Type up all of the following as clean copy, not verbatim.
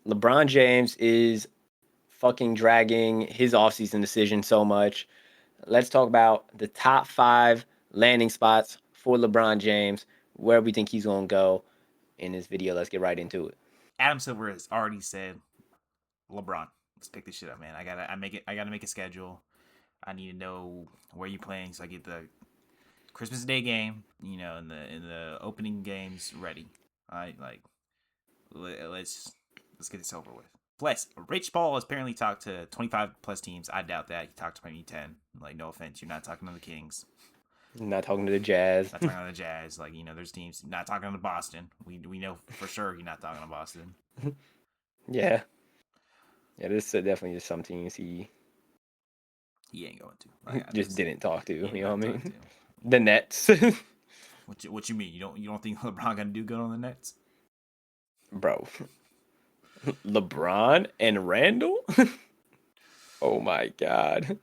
LeBron James is fucking dragging his offseason decision so much. Let's talk about the top 5 landing spots for LeBron James, where we think he's going to go in this video. Let's get right into it. Adam Silver has already said, LeBron, let's pick this shit up, man. I gotta make a schedule. I need to know where you playing so I get the Christmas Day game, in the opening games ready. All right, like let's get this over with. Plus, Rich Paul has apparently talked to 25 plus teams. I doubt that. He talked to maybe 10. Like, no offense, you're not talking to the Kings. Not talking to the Jazz. Not talking to the Jazz. Like, there's teams. Not talking to Boston. We know for sure you're not talking to Boston. Yeah. Yeah, this is definitely just some teams he ain't going to. Like, just didn't talk to. You know what I mean? To. The Nets. What you mean? You don't think LeBron gonna do good on the Nets? Bro. LeBron and Randall? Oh my god.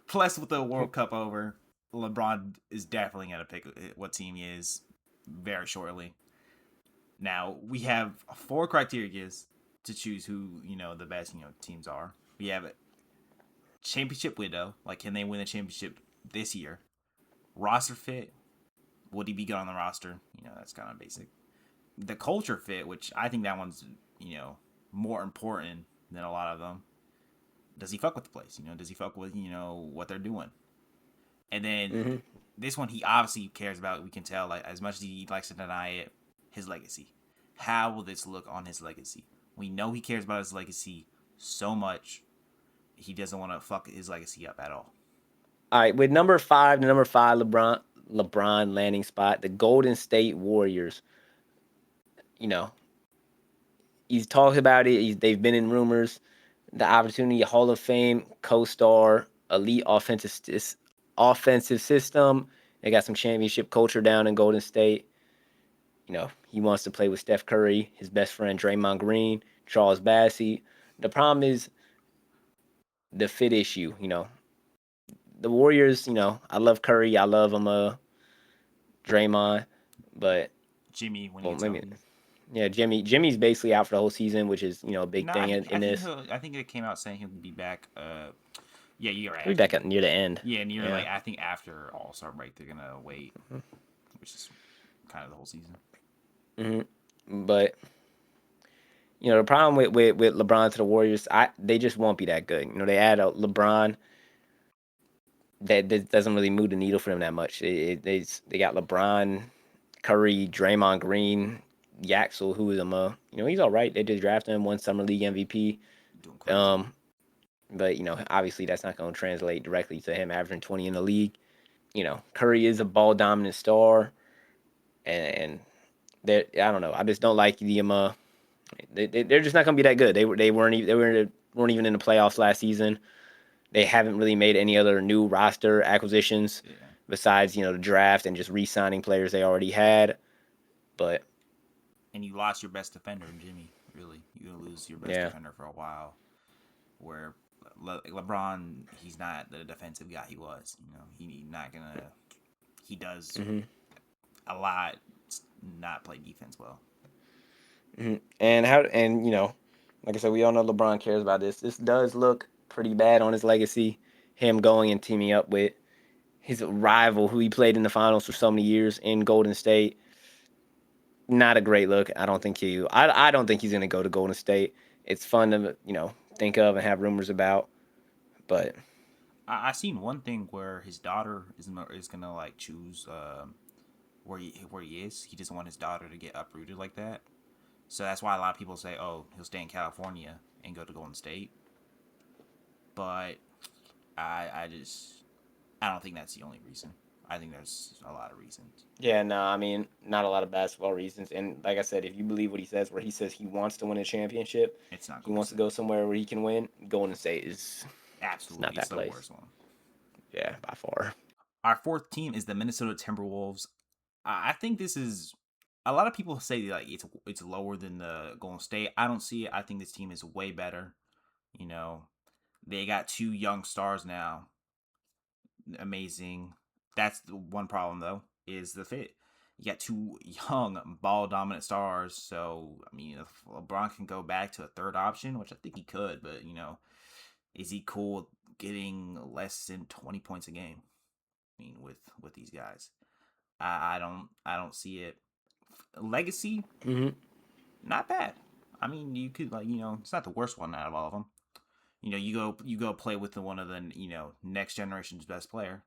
Plus, with the World Cup over, LeBron is definitely gonna pick what team he is very shortly. Now we have 4 criteria to choose who the best teams are. We have a championship window, like can they win the championship this year? Roster fit, would he be good on the roster? That's kind of basic. The culture fit, which I think that one's more important than a lot of them. Does he fuck with the place? Does he fuck with what they're doing? And then this one he obviously cares about. We can tell, like, as much as he likes to deny it, his legacy. How will this look on his legacy? We know he cares about his legacy so much. He doesn't want to fuck his legacy up at all. All right, with number 5, the number 5 LeBron landing spot, the Golden State Warriors. He's talked about it. They've been in rumors. The opportunity, Hall of Fame co-star, elite offensive system. They got some championship culture down in Golden State. He wants to play with Steph Curry, his best friend Draymond Green, Charles Bassey. The problem is the fit issue. The Warriors. I love Curry. I love him. Draymond, but Jimmy, when well, he gets maybe healthy. yeah. Jimmy's basically out for the whole season, which is a big No, thing in this. I think it came out saying he'll be back. Yeah, you're right. He'll be back at near the end. Yeah, near Yeah. like I think after All Star break they're gonna wait, which is kind of the whole season. But the problem with LeBron to the Warriors, they just won't be that good. They add a LeBron that doesn't really move the needle for them that much. They got LeBron, Curry, Draymond Green, Yaxel, who is he's all right. They did draft him, won Summer League MVP. Doing crazy. But obviously that's not going to translate directly to him averaging 20 in the league. Curry is a ball dominant star, and I don't know. I just don't like the they're just not going to be that good. They weren't even in the playoffs last season. They haven't really made any other new roster acquisitions besides the draft and just re-signing players they already had. But and you lost your best defender, Jimmy. Really, you're gonna lose your best defender for a while. Where LeBron, he's not the defensive guy he was. He's not gonna. He does a lot not play defense well. And like I said, we all know LeBron cares about this. This does look pretty bad on his legacy. Him going and teaming up with his rival, who he played in the finals for so many years in Golden State. Not a great look. I don't think I don't think he's going to go to Golden State. It's fun to think of and have rumors about, but I seen one thing where his daughter is gonna like choose where he is. He doesn't want his daughter to get uprooted like that. So that's why a lot of people say, "Oh, he'll stay in California and go to Golden State." But I don't think that's the only reason. I think there's a lot of reasons. Yeah, no, I mean, not a lot of basketball reasons. And like I said, if you believe what he says, where he says he wants to win a championship, it's not. He wants to go somewhere where he can win. Golden State is absolutely not that the place. Worst one. Yeah, by far. Our 4th team is the Minnesota Timberwolves. I think this is. A lot of people say like it's lower than the Golden State. I don't see it. I think this team is way better. They got 2 young stars now. Amazing. That's the one problem though, is the fit. you got two young ball dominant stars. So I mean, if LeBron can go back to a third option, which I think he could, but is he cool getting less than 20 points a game? I mean, with these guys, I don't see it. Legacy, Mm-hmm. not bad. I mean, you could it's not the worst one out of all of them. You go play with one of the next generation's best player.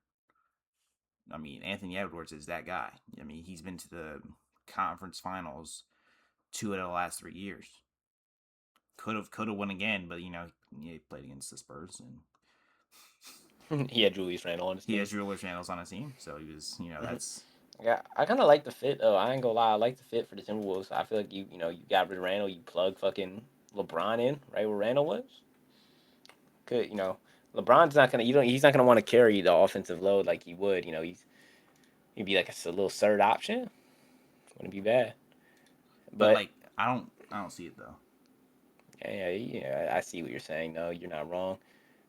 I mean, Anthony Edwards is that guy. I mean, he's been to the conference finals 2 of the last 3 years. Could have won again, but he played against the Spurs and He had Julius Randle on his he team. has Julius Randle on his team, so he was Mm-hmm. that's Yeah, I kind of like the fit though. I ain't gonna lie, I like the fit for the Timberwolves. I feel like you got rid of Randall, you plug fucking LeBron in right where Randall was. Could LeBron's not gonna he's not gonna want to carry the offensive load like he would. He'd be like a little third option. Wouldn't be bad. but But like I don't see it though. yeah, I see what you're saying. No, you're not wrong.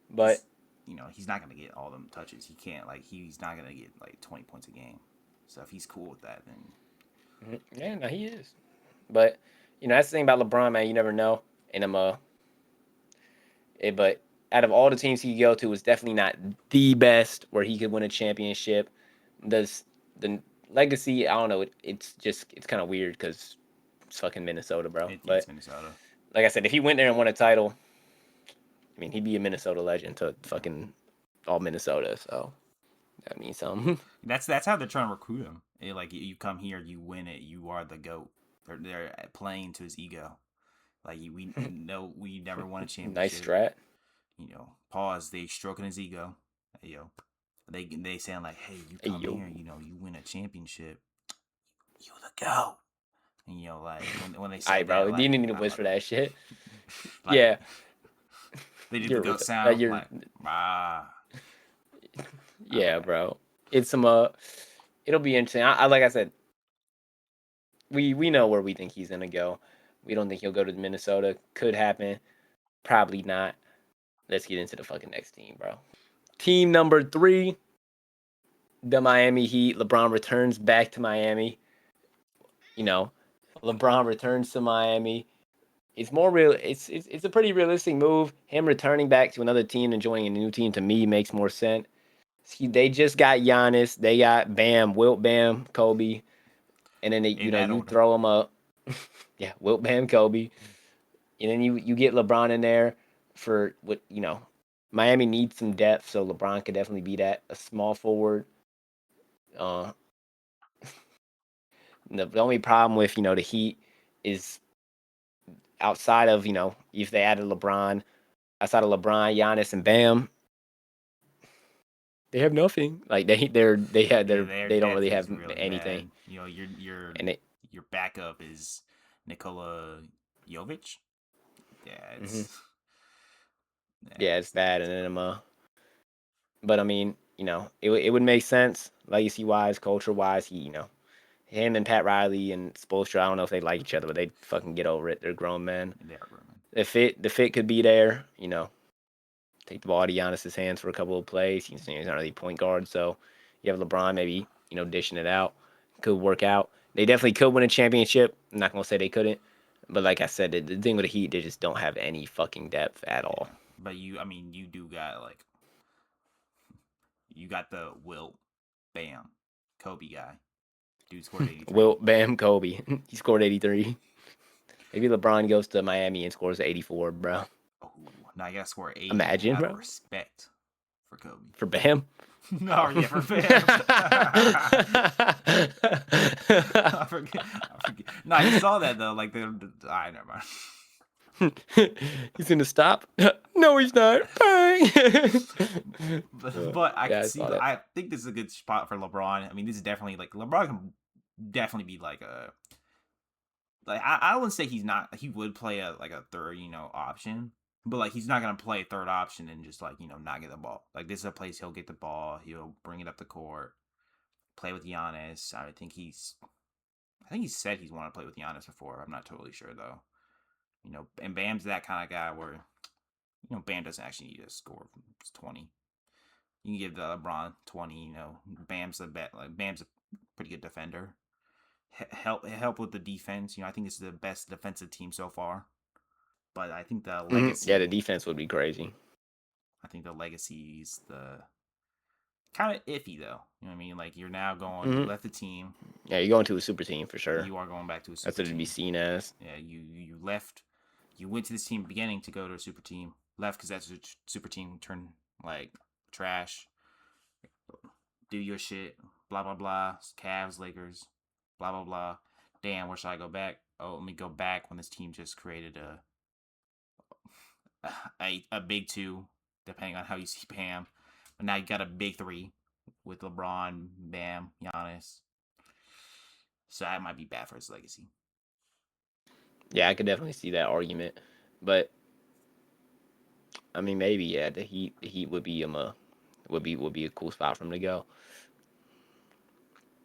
But He's he's not gonna get all them touches. He can't he's not gonna get like 20 points a game. So if he's cool with that, then yeah, no, he is. But that's the thing about LeBron, man. You never know. And but out of all the teams he could go to, was definitely not the best where he could win a championship. The legacy, I don't know. It's kind of weird because it's fucking Minnesota, bro. it's But Minnesota. like I said, if he went there and won a title, I mean, he'd be a Minnesota legend to fucking all Minnesota. So that means something. That's how they're trying to recruit him. Like you come here, you win it, you are the goat. They're playing to his ego. Like we know we never won a Nice championship. strat. Pause. They stroking his ego. Hey, yo, they saying like, hey, you Hey come yo, here, you win a championship, you the goat. And like when they alright, said bro. that, You like didn't need to whisper that shit. like Yeah, they did the you're goat sound, you're like ah. yeah, bro. It's some it'll be interesting. I like I said, we know where we think he's gonna go. We don't think he'll go to Minnesota. Could happen. Probably not. Let's get into the fucking next team, bro. Team number 3, the Miami Heat. LeBron returns back to Miami. You know, LeBron returns to Miami. It's more real. It's a pretty realistic move. Him returning back to another team and joining a new team to me makes more sense. They just got Giannis. They got Bam, Wilt Bam, Kobe, and then In that you order. throw them up. Yeah, Wilt Bam, Kobe, and then you get LeBron in there for what Miami needs some depth, so LeBron could definitely be that a small forward. Uh, the only problem with the Heat is outside of if they added LeBron, outside of LeBron, Giannis, and Bam, they have nothing. Like Yeah, their they don't depth really have is really anything, bad. and it. your backup is Nikola Jovic. Yeah, Mhm. yeah, Yeah, it's that, and then but I mean, it would make sense legacy wise, culture wise. Him and Pat Riley and Spoelstra. I don't know if they like each other, but they fucking get over it. They're grown men. they are grooming. The fit could be there. Take the ball out of Giannis's hands for a couple of plays. He's not really a point guard, so you have LeBron maybe dishing it out. Could work out. They definitely could win a championship. I'm not gonna say they couldn't, but like I said, the thing with the Heat, they just don't have any fucking depth at all. Yeah, but I mean, you do got you got the Wilt, Bam, Kobe guy. Dude scored 83. Wilt, Bam, Kobe. He scored 83. Maybe LeBron goes to Miami and scores 84, bro. Oh, now you gotta score 80 Imagine, out of bro. respect for Kobe. For Bam. No, Oh. yeah, for Bam. I forget. I forget. No, you saw that though. Like I never mind. He's gonna stop. No, he's not. Bang. But I Yeah, can I see. saw that. I think this is a good spot for LeBron. I mean, this is definitely LeBron can definitely be I wouldn't say he's not. He would play a third option, but he's not gonna play third option and just not get the ball. Like this is a place he'll get the ball. He'll bring it up the court, play with Giannis. I think he said he's wanted to play with Giannis before. I'm not totally sure though. And Bam's that kind of guy where Bam doesn't actually need to score 20. You can give the LeBron 20. Bam's a bet. Bam's a pretty good defender. help with the defense. I think this is the best defensive team so far. But I think the Yeah, the legacy. defense would be crazy. I think the legacy is the kind of iffy though. You know what I mean? Like you're now going. You Hmm. left the team. Yeah, you're going to a super team for sure. You are going back to a That's super what it'd be team. seen as. Yeah, you left. You went to this team beginning to go to a super team. Left because that's a super team turned like trash. Do your shit. Blah blah blah. Cavs, Lakers. Blah blah blah. Damn, where should I go back? Oh, let me go back when this team just created a big two, depending on how you see Bam. But now you got a big three with LeBron, Bam, Giannis. So that might be bad for his legacy. Yeah, I could definitely see that argument, but I mean, maybe yeah, the Heat would be would be a cool spot for him to go.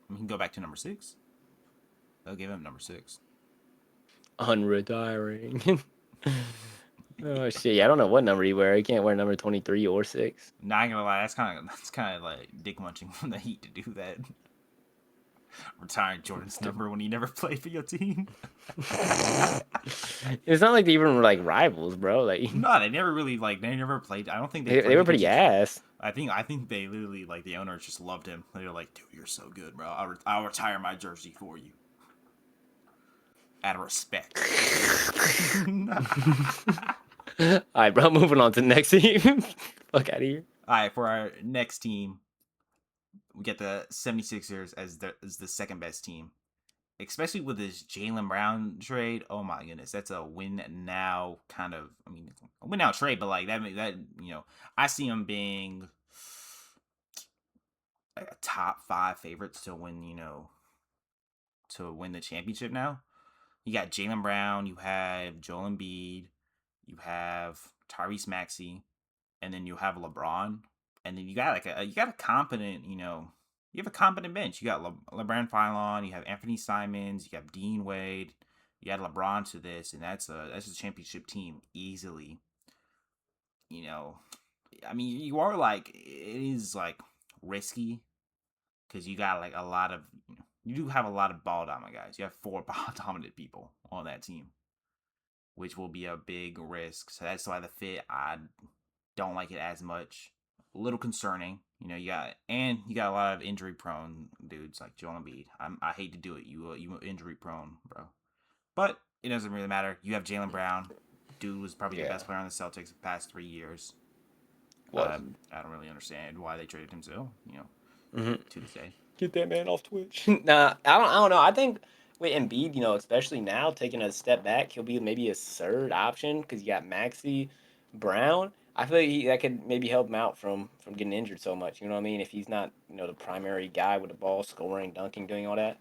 We can go back to number 6. They'll give him number 6. Unretiring. Oh shit! Yeah, I don't know what number he wear. He can't wear number 23 or 6. Not gonna lie, that's kind of like dick munching from the Heat to do that. Retiring Jordan's number when he never played for your team. It's not like they even were like rivals, bro. Like No, they never really they never played. I don't think they they played were against pretty each. ass. I think they literally the owners just loved him. They were like, dude, you're so good, bro. I'll retire my jersey for you. Out of respect. All right, bro. Moving on to the next team. Fuck out of here. All right, for our next team, we get the 76ers as the second best team. Especially with this Jaylen Brown trade. Oh my goodness, that's a win now kind of. I mean, a win now trade, but that I see him being like a top 5 favorites to win. To win the championship now. You got Jaylen Brown, you have Joel Embiid, you have Tyrese Maxey, and then you have LeBron, and then you got a competent, you have a competent bench. You got LeBron Philon, you have Anthony Simons, you have Dean Wade, you add LeBron to this, and that's a championship team easily. I mean, you are it is risky because you got a lot of you do have a lot of ball dominant guys. You have 4 ball dominant people on that team, which will be a big risk. So that's why the fit I don't like it as much. A little concerning. You got a lot of injury prone dudes like Joel Embiid. I hate to do it. You injury prone, bro. But it doesn't really matter. You have Jaylen Brown. Dude was probably the best player on the Celtics the past 3 years. Was. I don't really understand why they traded him still, to this day. Get that man off Twitch. Nah, I don't know. I think with Embiid, especially now taking a step back, he'll be maybe a third option because you got Maxey, Brown. I feel like that could maybe help him out from getting injured so much. You know what I mean? If he's not the primary guy with the ball, scoring, dunking, doing all that,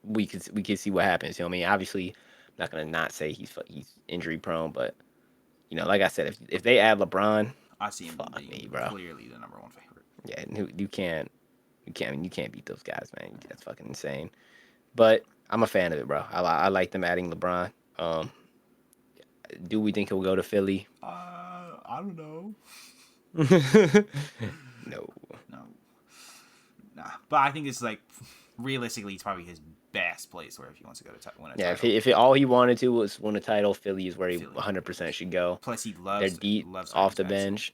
we could see what happens. You know what I mean? Obviously, I'm not gonna not say he's injury prone, but like I said, if they add LeBron, I see him fuck being me, bro. clearly the number 1 favorite. Yeah, you can't. You can't beat those guys, man. That's fucking insane. But I'm a fan of it, bro. I like them adding LeBron. Do we think he'll go to Philly? I don't know. No. No. Nah. But I think it's realistically, it's probably his best place where if he wants to go to win a Yeah, title. if all he wanted to was win a title, Philly is where he Philly 100% should go. Plus, he They're deep loves off Tyrese the Maxey. bench.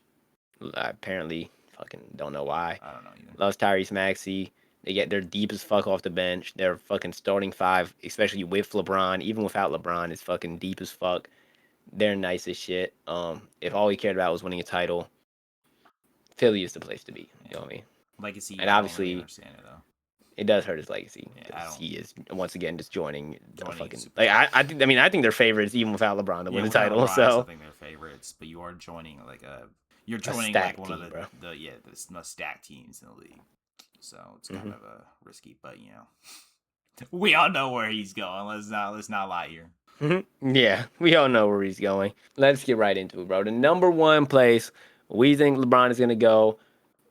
Apparently, fucking don't know why. I don't know either. Loves Tyrese Maxey. They're deep as fuck off the bench. They're fucking starting 5, especially with LeBron. Even without LeBron, is fucking deep as fuck. They're nice as shit. If all he cared about was winning a title, Philly is the place to be. You know what I mean? Legacy, And I don't really obviously, understand it though. it does hurt his legacy Yeah, because he is once again just joining a Joining fucking super I think they're favorites even without LeBron to win the without title. LeBron, I still So think they're favorites, but you are joining stacked one of team, bro. the most stacked teams in the league. So it's kind of risky, but we all know where he's going. Let's not lie here. Yeah, we all know where he's going. Let's get right into it, bro. The number 1 place we think LeBron is gonna go,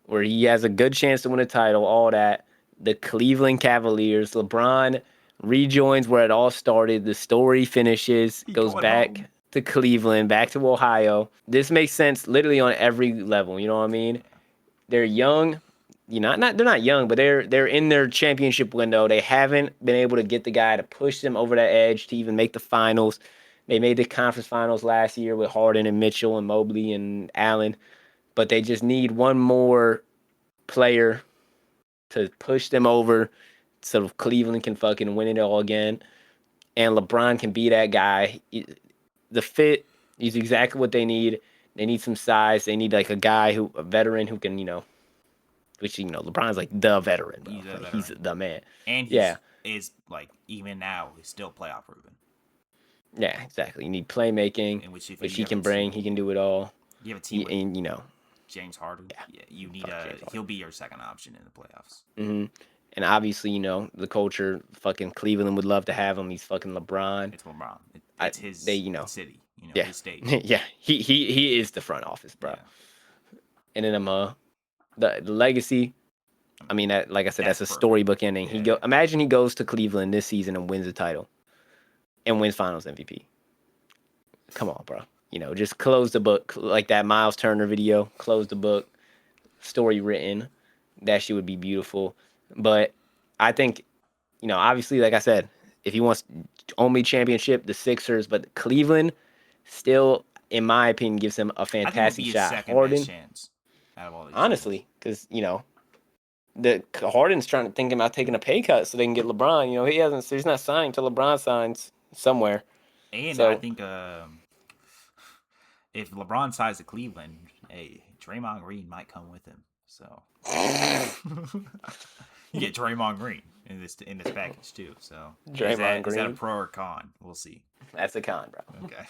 where he has a good chance to win a title, all that. The Cleveland Cavaliers. LeBron rejoins where it all started. The story finishes, goes back home. to Cleveland, back to Ohio. This makes sense literally on every level. You know what I mean? They're young. they're not young, but they're in their championship window. They haven't been able to get the guy to push them over that edge to even make the finals. They made the conference finals last year with Harden and Mitchell and Mobley and Allen, but they just need one more player to push them over so Cleveland can fucking win it all again. And LeBron can be that guy. The fit is exactly what they need. They need some size. They need like a veteran who can, which LeBron's like the veteran, bro. He's the man. And he is like even now he's still playoff proven. Yeah, exactly. You need playmaking, which he can bring. He can do it all. You have a team, and James Harden. Yeah, you need he'll be your second option in the playoffs. Mm-hmm. And obviously, the culture, fucking Cleveland would love to have him. He's fucking LeBron. It's LeBron. It's his city. His state. Yeah, he is the front office, bro. Yeah. And then the legacy. I mean, like I said, that's a storybook ending. Yeah. Imagine he goes to Cleveland this season and wins the title, and wins Finals MVP. Come on, bro. Just close the book like that Miles Turner video. Close the book. Story written. That shit would be beautiful. But I think, obviously, like I said, if he wants only championship, the Sixers, but Cleveland still, in my opinion, gives him a fantastic shot. Harden, chance out of all these honestly, because the Harden's thinking about taking a pay cut so they can get LeBron. He's not signing till LeBron signs somewhere. And I think if LeBron signs to Cleveland, hey, Draymond Green might come with him. So you get Draymond Green in this package too. So Draymond Green, is that a pro or con? We'll see. That's a con, bro. Okay.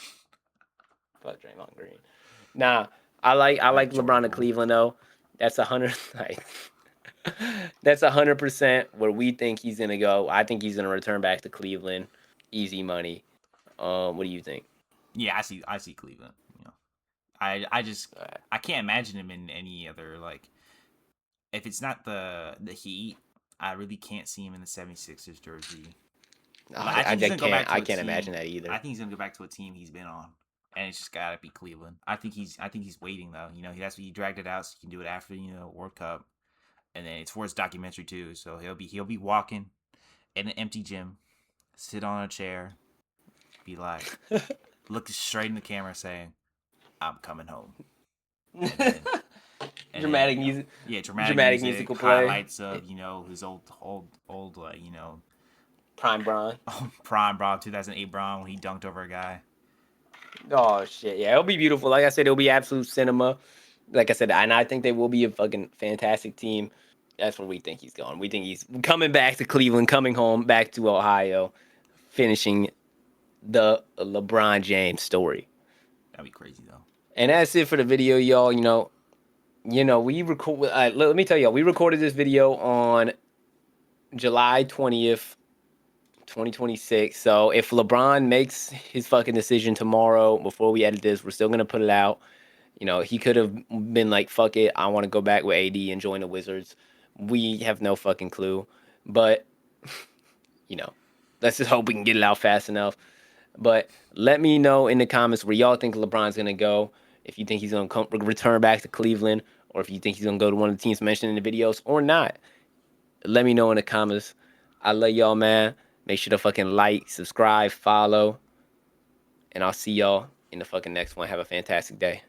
Fuck Draymond Green. Nah, I like LeBron to Cleveland though. That's 100. That's 100% where we think he's gonna go. I think he's gonna return back to Cleveland. Easy money. What do you think? Yeah, I see Cleveland. I just I can't imagine him in any other if it's not the Heat, I really can't see him in the 76ers jersey. I can't imagine that either. I think he's gonna go back to a team he's been on, and it's just gotta be Cleveland. I think he's waiting though. He dragged it out so he can do it after World Cup, and then it's for his documentary too. So he'll be walking in an empty gym, sit on a chair, be like looking straight in the camera, saying, "I'm coming home." Dramatic music. Yeah, dramatic musical play. Highlights of his old Prime Bron. Prime Bron, 2008 Bron when he dunked over a guy. Oh shit! Yeah, it'll be beautiful. Like I said, it'll be absolute cinema. Like I said, and I think they will be a fucking fantastic team. That's where we think he's going. We think he's coming back to Cleveland, coming home, back to Ohio, finishing the LeBron James story. That'd be crazy though. And that's it for the video, y'all. We record. Let me tell y'all, we recorded this video on July 20th, 2026. So if LeBron makes his fucking decision tomorrow before we edit this, we're still gonna put it out. He could have been like, "Fuck it, I want to go back with AD and join the Wizards." We have no fucking clue, but let's just hope we can get it out fast enough. But let me know in the comments where y'all think LeBron's gonna go. If you think he's gonna return back to Cleveland, or if you think he's gonna go to one of the teams mentioned in the videos or not. Let me know in the comments. I love y'all, man. Make sure to fucking like, subscribe, follow, and I'll see y'all in the fucking next one. Have a fantastic day.